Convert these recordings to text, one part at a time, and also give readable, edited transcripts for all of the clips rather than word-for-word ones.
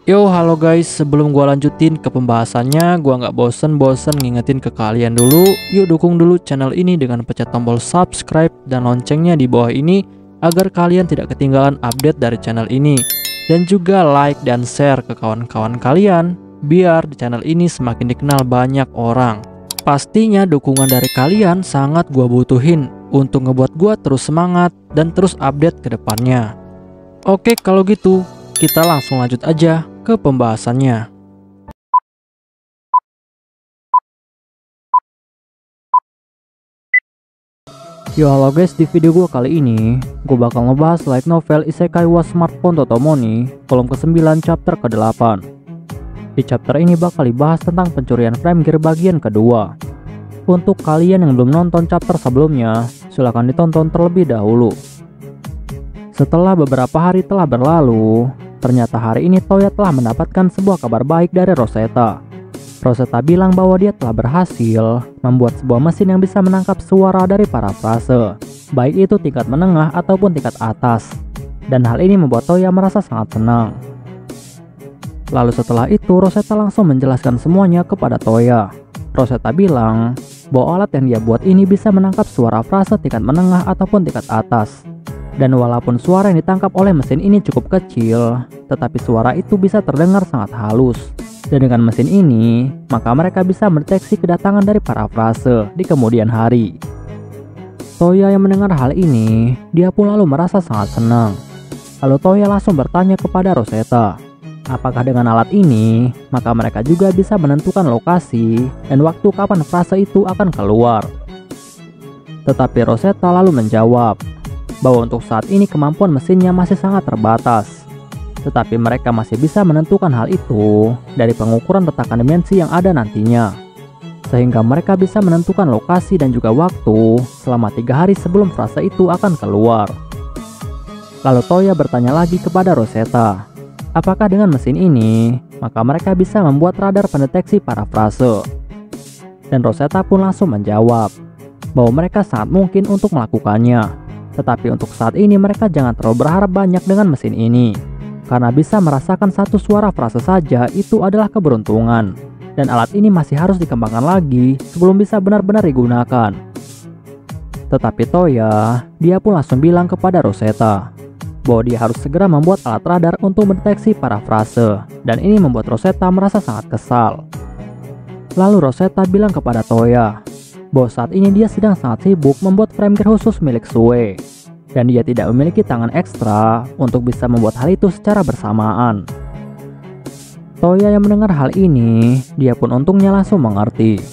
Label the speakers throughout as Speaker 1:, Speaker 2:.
Speaker 1: Yo, halo guys, sebelum gua lanjutin ke pembahasannya, gua nggak bosen-bosen ngingetin ke kalian dulu. Yuk dukung dulu channel ini dengan pencet tombol subscribe dan loncengnya di bawah ini agar kalian tidak ketinggalan update dari channel ini. Dan juga like dan share ke kawan-kawan kalian biar di channel ini semakin dikenal banyak orang. Pastinya dukungan dari kalian sangat gua butuhin untuk ngebuat gua terus semangat dan terus update ke depannya. Oke, kalau gitu kita langsung lanjut aja ke pembahasannya. Yo, halo guys, di video gue kali ini gue bakal ngebahas light novel Isekai wa Smartphone Totomoni volume ke-9 chapter ke-8. Di chapter ini bakal dibahas tentang pencurian frame gear bagian kedua. Untuk kalian yang belum nonton chapter sebelumnya, silahkan ditonton terlebih dahulu. Setelah beberapa hari telah berlalu, ternyata hari ini Toya telah mendapatkan sebuah kabar baik dari Rosetta. Rosetta bilang bahwa dia telah berhasil membuat sebuah mesin yang bisa menangkap suara dari parafrase, baik itu tingkat menengah ataupun tingkat atas. Dan hal ini membuat Toya merasa sangat senang. Lalu setelah itu Rosetta langsung menjelaskan semuanya kepada Toya. Rosetta bilang bahwa alat yang dia buat ini bisa menangkap suara frase tingkat menengah ataupun tingkat atas. Dan walaupun suara yang ditangkap oleh mesin ini cukup kecil, tetapi suara itu bisa terdengar sangat halus. Dan dengan mesin ini, maka mereka bisa mendeteksi kedatangan dari parafrase di kemudian hari. Toya yang mendengar hal ini, dia pun lalu merasa sangat senang. Lalu Toya langsung bertanya kepada Rosetta, apakah dengan alat ini, maka mereka juga bisa menentukan lokasi dan waktu kapan frase itu akan keluar. Tetapi Rosetta lalu menjawab bahwa untuk saat ini kemampuan mesinnya masih sangat terbatas. Tetapi mereka masih bisa menentukan hal itu dari pengukuran retakan dimensi yang ada nantinya. Sehingga mereka bisa menentukan lokasi dan juga waktu selama 3 hari sebelum frase itu akan keluar. Lalu Toya bertanya lagi kepada Rosetta, apakah dengan mesin ini, maka mereka bisa membuat radar pendeteksi parafrase? Dan Rosetta pun langsung menjawab bahwa mereka sangat mungkin untuk melakukannya. Tetapi untuk saat ini mereka jangan terlalu berharap banyak dengan mesin ini, karena bisa merasakan satu suara frase saja itu adalah keberuntungan, dan alat ini masih harus dikembangkan lagi sebelum bisa benar-benar digunakan. Tetapi Toya, dia pun langsung bilang kepada Rosetta bahwa dia harus segera membuat alat radar untuk mendeteksi parafrase, dan ini membuat Rosetta merasa sangat kesal. Lalu Rosetta bilang kepada Toya bahwa saat ini dia sedang sangat sibuk membuat frame gear khusus milik Sue, dan dia tidak memiliki tangan ekstra untuk bisa membuat hal itu secara bersamaan. Toya yang mendengar hal ini, dia pun untungnya langsung mengerti.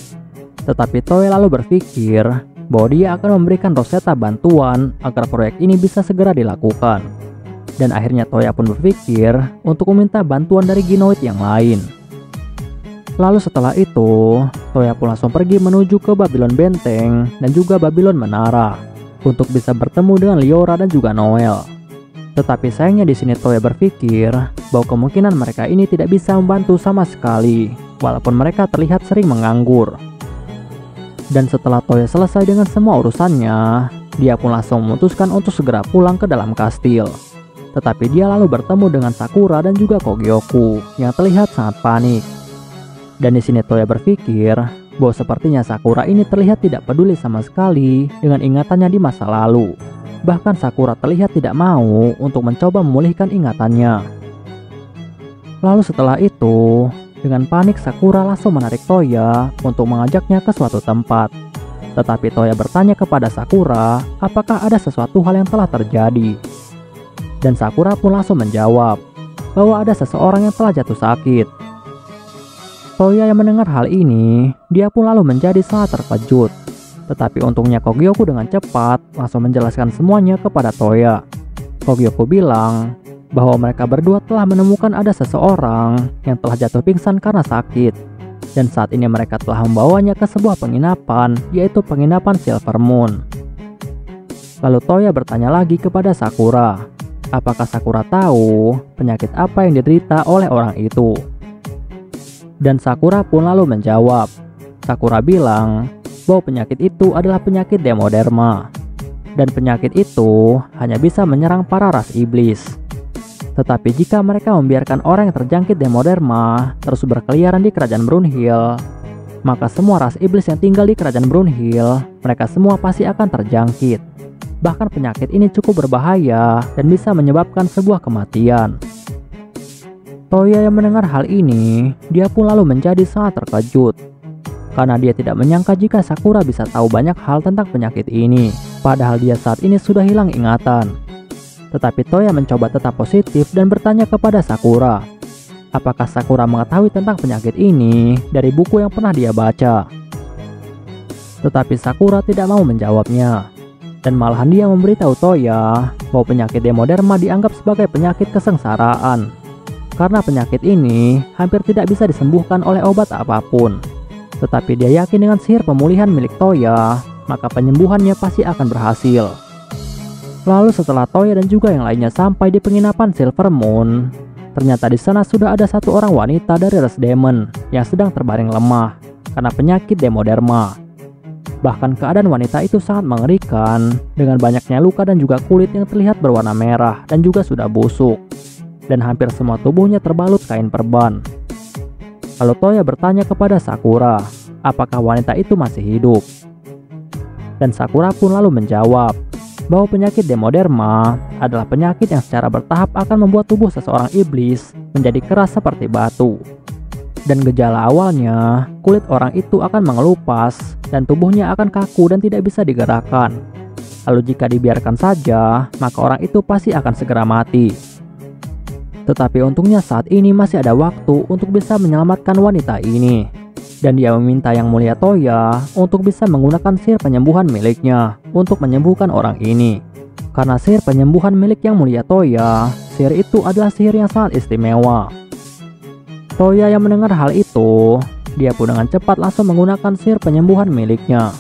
Speaker 1: Tetapi Toya lalu berpikir bahwa dia akan memberikan Rosetta bantuan agar proyek ini bisa segera dilakukan. Dan akhirnya Toya pun berpikir untuk meminta bantuan dari Ginoid yang lain. Lalu setelah itu, Toya pun langsung pergi menuju ke Babylon Benteng dan juga Babylon Menara untuk bisa bertemu dengan Liora dan juga Noel. Tetapi sayangnya di sini Toya berpikir bahwa kemungkinan mereka ini tidak bisa membantu sama sekali, walaupun mereka terlihat sering menganggur. Dan setelah Toya selesai dengan semua urusannya, dia pun langsung memutuskan untuk segera pulang ke dalam kastil. Tetapi dia lalu bertemu dengan Sakura dan juga Kogyoku yang terlihat sangat panik. Dan di sini Toya berpikir bahwa sepertinya Sakura ini terlihat tidak peduli sama sekali dengan ingatannya di masa lalu. Bahkan Sakura terlihat tidak mau untuk mencoba memulihkan ingatannya. Lalu setelah itu, dengan panik Sakura langsung menarik Toya untuk mengajaknya ke suatu tempat. Tetapi Toya bertanya kepada Sakura apakah ada sesuatu hal yang telah terjadi. Dan Sakura pun langsung menjawab bahwa ada seseorang yang telah jatuh sakit. Toya yang mendengar hal ini, dia pun lalu menjadi sangat terkejut. Tetapi untungnya Kogyoku dengan cepat langsung menjelaskan semuanya kepada Toya. Kogyoku bilang bahwa mereka berdua telah menemukan ada seseorang yang telah jatuh pingsan karena sakit. Dan saat ini mereka telah membawanya ke sebuah penginapan, yaitu penginapan Silver Moon. Lalu Toya bertanya lagi kepada Sakura, apakah Sakura tahu penyakit apa yang diderita oleh orang itu? Dan Sakura pun lalu menjawab. Sakura bilang bahwa penyakit itu adalah penyakit Demoderma. Dan penyakit itu hanya bisa menyerang para ras iblis. Tetapi jika mereka membiarkan orang yang terjangkit Demoderma terus berkeliaran di kerajaan Brunhild, maka semua ras iblis yang tinggal di kerajaan Brunhild, mereka semua pasti akan terjangkit. Bahkan penyakit ini cukup berbahaya dan bisa menyebabkan sebuah kematian. Toya yang mendengar hal ini, dia pun lalu menjadi sangat terkejut. Karena dia tidak menyangka jika Sakura bisa tahu banyak hal tentang penyakit ini, padahal dia saat ini sudah hilang ingatan. Tetapi Toya mencoba tetap positif dan bertanya kepada Sakura, apakah Sakura mengetahui tentang penyakit ini dari buku yang pernah dia baca. Tetapi Sakura tidak mau menjawabnya, dan malahan dia memberitahu Toya bahwa penyakit Demoderma dianggap sebagai penyakit kesengsaraan. Karena penyakit ini hampir tidak bisa disembuhkan oleh obat apapun. Tetapi dia yakin dengan sihir pemulihan milik Toya, maka penyembuhannya pasti akan berhasil. Lalu setelah Toya dan juga yang lainnya sampai di penginapan Silver Moon, ternyata di sana sudah ada satu orang wanita dari ras Demon yang sedang terbaring lemah karena penyakit Demoderma. Bahkan keadaan wanita itu sangat mengerikan dengan banyaknya luka dan juga kulit yang terlihat berwarna merah dan juga sudah busuk. Dan hampir semua tubuhnya terbalut kain perban. Lalu Toya bertanya kepada Sakura, apakah wanita itu masih hidup? Dan Sakura pun lalu menjawab bahwa penyakit Demoderma adalah penyakit yang secara bertahap akan membuat tubuh seseorang iblis menjadi keras seperti batu. Dan gejala awalnya, kulit orang itu akan mengelupas dan tubuhnya akan kaku dan tidak bisa digerakkan. Lalu jika dibiarkan saja, maka orang itu pasti akan segera mati. Tetapi untungnya saat ini masih ada waktu untuk bisa menyelamatkan wanita ini. Dan dia meminta Yang Mulia Toya untuk bisa menggunakan sihir penyembuhan miliknya untuk menyembuhkan orang ini. Karena sihir penyembuhan milik Yang Mulia Toya, sihir itu adalah sihir yang sangat istimewa. Toya yang mendengar hal itu, dia pun dengan cepat langsung menggunakan sihir penyembuhan miliknya.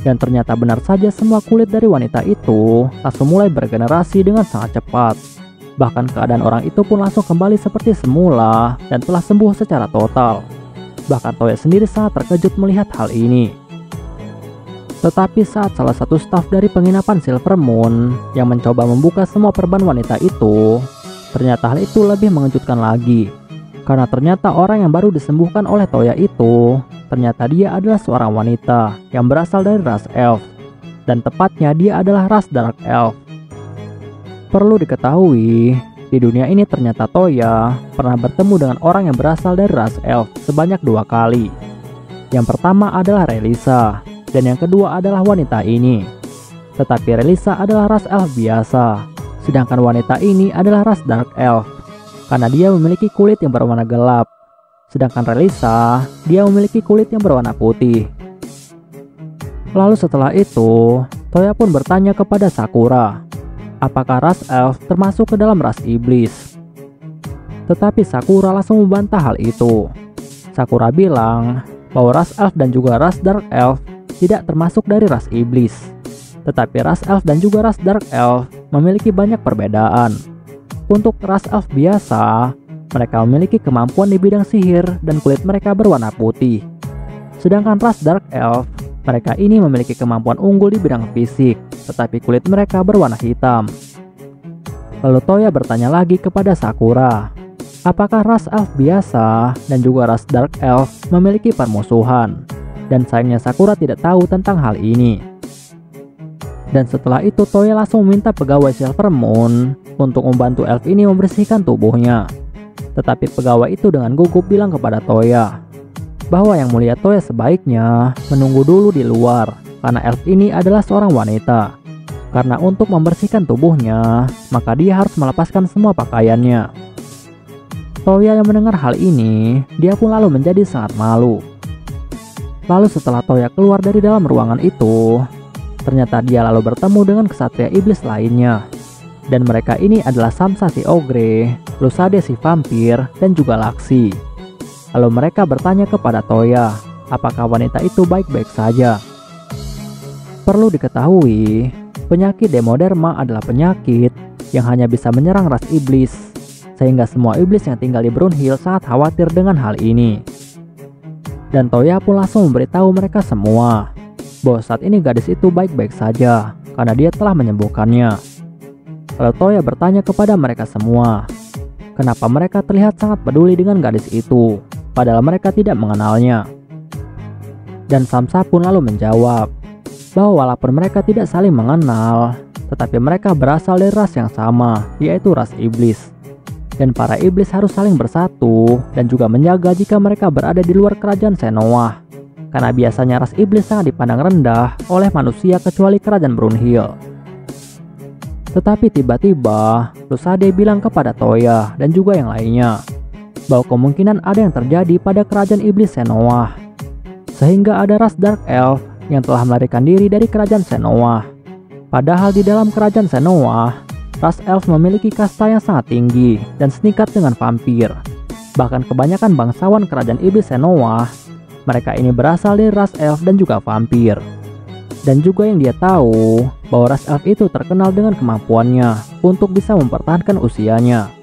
Speaker 1: Dan ternyata benar saja semua kulit dari wanita itu langsung mulai bergenerasi dengan sangat cepat. Bahkan keadaan orang itu pun langsung kembali seperti semula dan telah sembuh secara total. Bahkan Toya sendiri sangat terkejut melihat hal ini. Tetapi saat salah satu staf dari penginapan Silver Moon yang mencoba membuka semua perban wanita itu, ternyata hal itu lebih mengejutkan lagi. Karena ternyata orang yang baru disembuhkan oleh Toya itu, ternyata dia adalah seorang wanita yang berasal dari ras Elf. Dan tepatnya dia adalah ras Dark Elf. Perlu diketahui, di dunia ini ternyata Toya pernah bertemu dengan orang yang berasal dari ras Elf sebanyak 2 kali. Yang pertama adalah Relisa, dan yang kedua adalah wanita ini. Tetapi Relisa adalah ras Elf biasa, sedangkan wanita ini adalah ras Dark Elf, karena dia memiliki kulit yang berwarna gelap. Sedangkan Relisa, dia memiliki kulit yang berwarna putih. Lalu setelah itu, Toya pun bertanya kepada Sakura, apakah ras Elf termasuk ke dalam ras iblis? Tetapi Sakura langsung membantah hal itu. Sakura bilang bahwa ras Elf dan juga ras Dark Elf tidak termasuk dari ras iblis. Tetapi ras Elf dan juga ras Dark Elf memiliki banyak perbedaan. Untuk ras Elf biasa, mereka memiliki kemampuan di bidang sihir dan kulit mereka berwarna putih. Sedangkan ras Dark Elf, mereka ini memiliki kemampuan unggul di bidang fisik, tetapi kulit mereka berwarna hitam. Lalu Toya bertanya lagi kepada Sakura, apakah ras Elf biasa dan juga ras Dark Elf memiliki permusuhan? Dan sayangnya Sakura tidak tahu tentang hal ini. Dan setelah itu Toya langsung meminta pegawai Silver Moon untuk membantu elf ini membersihkan tubuhnya. Tetapi pegawai itu dengan gugup bilang kepada Toya bahwa Yang Mulia Toya sebaiknya menunggu dulu di luar, karena elf ini adalah seorang wanita. Karena untuk membersihkan tubuhnya, maka dia harus melepaskan semua pakaiannya. Toya yang mendengar hal ini, dia pun lalu menjadi sangat malu. Lalu setelah Toya keluar dari dalam ruangan itu, ternyata dia lalu bertemu dengan kesatria iblis lainnya. Dan mereka ini adalah Samsa si Ogre, Lusade si vampir, dan juga Laksi. Lalu mereka bertanya kepada Toya, apakah wanita itu baik-baik saja? Perlu diketahui, penyakit Demoderma adalah penyakit yang hanya bisa menyerang ras iblis, sehingga semua iblis yang tinggal di Brunhild sangat khawatir dengan hal ini. Dan Toya pun langsung memberitahu mereka semua bahwa saat ini gadis itu baik-baik saja karena dia telah menyembuhkannya. Lalu Toya bertanya kepada mereka semua, kenapa mereka terlihat sangat peduli dengan gadis itu, padahal mereka tidak mengenalnya. Dan Sansa pun lalu menjawab bahwa walaupun mereka tidak saling mengenal, tetapi mereka berasal dari ras yang sama, yaitu ras iblis. Dan para iblis harus saling bersatu dan juga menjaga jika mereka berada di luar kerajaan Xenoa. Karena biasanya ras iblis sangat dipandang rendah oleh manusia kecuali kerajaan Brunhild. Tetapi tiba-tiba, Lusade bilang kepada Toya dan juga yang lainnya bahwa kemungkinan ada yang terjadi pada kerajaan iblis Xenoa. Sehingga ada ras Dark Elf yang telah melarikan diri dari kerajaan Xenoa. Padahal di dalam kerajaan Xenoa, ras Elf memiliki kasta yang sangat tinggi dan senikat dengan vampir. Bahkan kebanyakan bangsawan kerajaan iblis Xenoa, mereka ini berasal dari ras Elf dan juga vampir. Dan juga yang dia tahu bahwa ras Elf itu terkenal dengan kemampuannya untuk bisa mempertahankan usianya,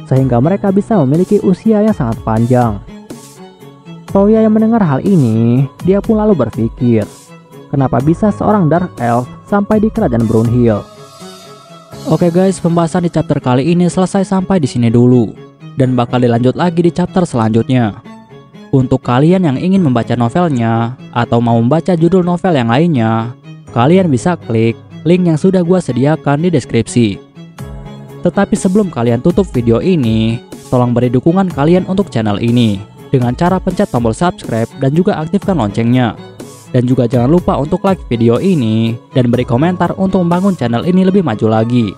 Speaker 1: sehingga mereka bisa memiliki usia yang sangat panjang. Toya yang mendengar hal ini, dia pun lalu berpikir, kenapa bisa seorang Dark Elf sampai di kerajaan Brunhild? Oke guys, pembahasan di chapter kali ini selesai sampai di sini dulu, dan bakal dilanjut lagi di chapter selanjutnya. Untuk kalian yang ingin membaca novelnya atau mau membaca judul novel yang lainnya, kalian bisa klik link yang sudah gua sediakan di deskripsi. Tetapi sebelum kalian tutup video ini, tolong beri dukungan kalian untuk channel ini dengan cara pencet tombol subscribe dan juga aktifkan loncengnya. Dan juga jangan lupa untuk like video ini dan beri komentar untuk membangun channel ini lebih maju lagi.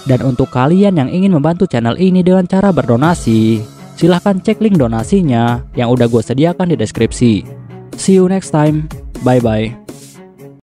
Speaker 1: Dan untuk kalian yang ingin membantu channel ini dengan cara berdonasi, silahkan cek link donasinya yang udah gue sediakan di deskripsi. See you next time. Bye bye.